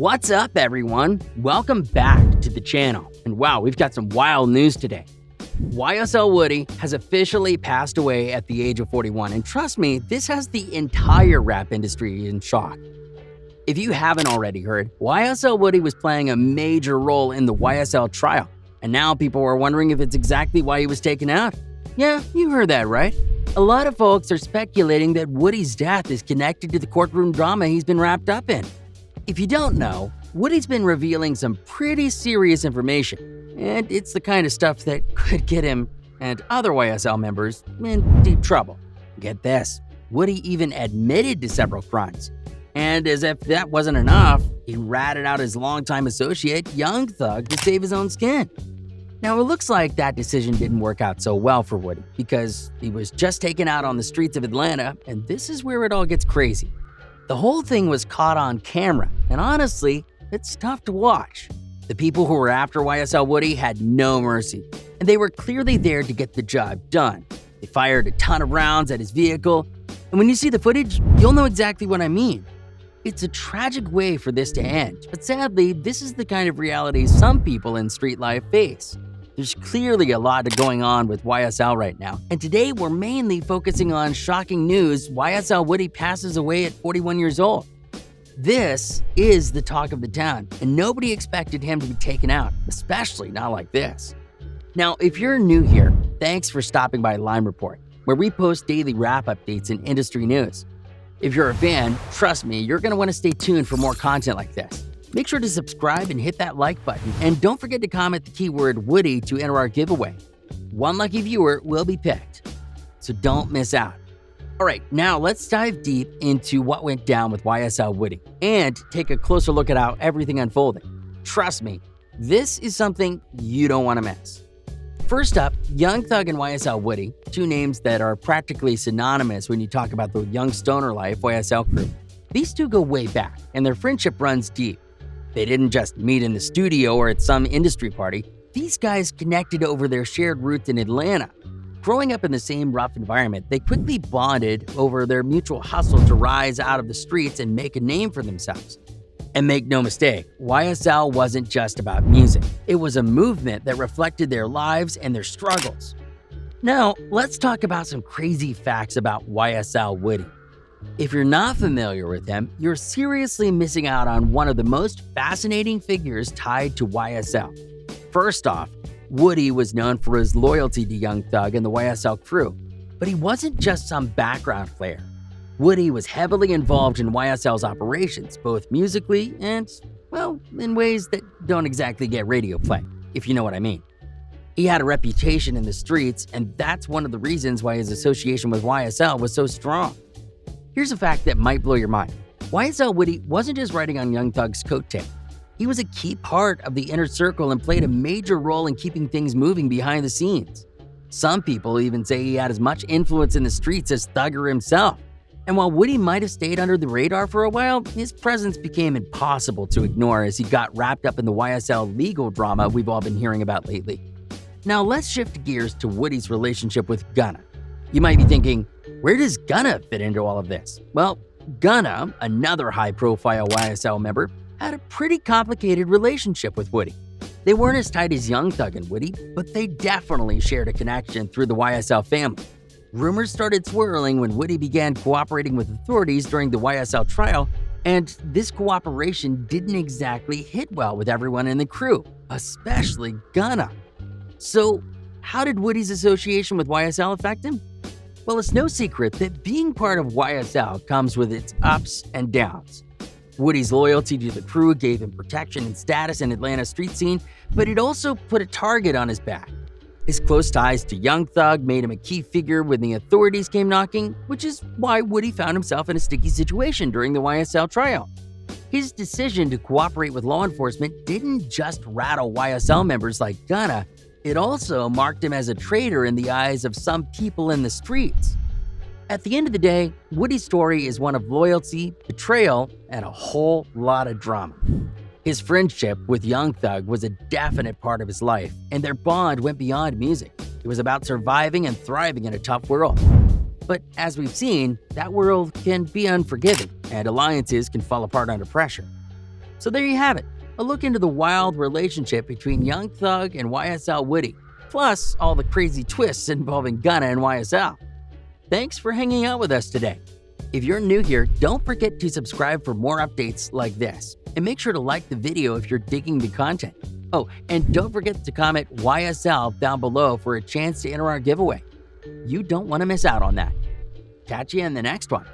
What's up, everyone? Welcome back to the channel. And wow, we've got some wild news today. YSL Woody has officially passed away at the age of 41, and trust me, this has the entire rap industry in shock. If you haven't already heard, YSL Woody was playing a major role in the YSL trial, and now people are wondering if it's exactly why he was taken out. Yeah, you heard that right. A lot of folks are speculating that Woody's death is connected to the courtroom drama he's been wrapped up in. If you don't know, Woody's been revealing some pretty serious information, and it's the kind of stuff that could get him and other YSL members in deep trouble. Get this, Woody even admitted to several crimes. And as if that wasn't enough, he ratted out his longtime associate, Young Thug, to save his own skin. Now, it looks like that decision didn't work out so well for Woody because he was just taken out on the streets of Atlanta, and this is where it all gets crazy. The whole thing was caught on camera, and honestly, it's tough to watch. The people who were after YSL Woody had no mercy, and they were clearly there to get the job done. They fired a ton of rounds at his vehicle, and when you see the footage, you'll know exactly what I mean. It's a tragic way for this to end, but sadly, this is the kind of reality some people in street life face. There's clearly a lot going on with YSL right now, and today we're mainly focusing on shocking news: YSL Woody passes away at 41 years old. This is the talk of the town, and nobody expected him to be taken out, especially not like this. Now, if you're new here, thanks for stopping by Lime Report, where we post daily rap updates and industry news. If you're a fan, trust me, you're going to want to stay tuned for more content like this. Make sure to subscribe and hit that like button, and don't forget to comment the keyword Woody to enter our giveaway. One lucky viewer will be picked, so don't miss out. Alright, now let's dive deep into what went down with YSL Woody and take a closer look at how everything unfolded. Trust me, this is something you don't want to miss. First up, Young Thug and YSL Woody, two names that are practically synonymous when you talk about the young stoner life YSL crew. These two go way back, and their friendship runs deep. They didn't just meet in the studio or at some industry party. These guys connected over their shared roots in Atlanta. Growing up in the same rough environment, they quickly bonded over their mutual hustle to rise out of the streets and make a name for themselves. And make no mistake, YSL wasn't just about music. It was a movement that reflected their lives and their struggles. Now, let's talk about some crazy facts about YSL Woody. If you're not familiar with him, you're seriously missing out on one of the most fascinating figures tied to YSL. First off, Woody was known for his loyalty to Young Thug and the YSL crew, but he wasn't just some background player. Woody was heavily involved in YSL's operations, both musically and, well, in ways that don't exactly get radio play, if you know what I mean. He had a reputation in the streets, and that's one of the reasons why his association with YSL was so strong. Here's a fact that might blow your mind. YSL Woody wasn't just riding on Young Thug's coattail. He was a key part of the inner circle and played a major role in keeping things moving behind the scenes. Some people even say he had as much influence in the streets as Thugger himself. And while Woody might have stayed under the radar for a while, his presence became impossible to ignore as he got wrapped up in the YSL legal drama we've all been hearing about lately. Now let's shift gears to Woody's relationship with Gunna. You might be thinking, where does Gunna fit into all of this? Well, Gunna, another high-profile YSL member, had a pretty complicated relationship with Woody. They weren't as tight as Young Thug and Woody, but they definitely shared a connection through the YSL family. Rumors started swirling when Woody began cooperating with authorities during the YSL trial, and this cooperation didn't exactly hit well with everyone in the crew, especially Gunna. So, how did Woody's association with YSL affect him? Well, it's no secret that being part of YSL comes with its ups and downs. Woody's loyalty to the crew gave him protection and status in Atlanta's street scene, but it also put a target on his back. His close ties to Young Thug made him a key figure when the authorities came knocking, which is why Woody found himself in a sticky situation during the YSL trial. His decision to cooperate with law enforcement didn't just rattle YSL members like Gunna, it also marked him as a traitor in the eyes of some people in the streets. At the end of the day, Woody's story is one of loyalty, betrayal, and a whole lot of drama. His friendship with Young Thug was a definite part of his life, and their bond went beyond music. It was about surviving and thriving in a tough world. But as we've seen, that world can be unforgiving, and alliances can fall apart under pressure. So there you have it, a look into the wild relationship between Young Thug and YSL Woody, plus all the crazy twists involving Gunna and YSL. Thanks for hanging out with us today. If you're new here, don't forget to subscribe for more updates like this, and make sure to like the video if you're digging the content. Oh, and don't forget to comment YSL down below for a chance to enter our giveaway. You don't want to miss out on that. Catch you in the next one.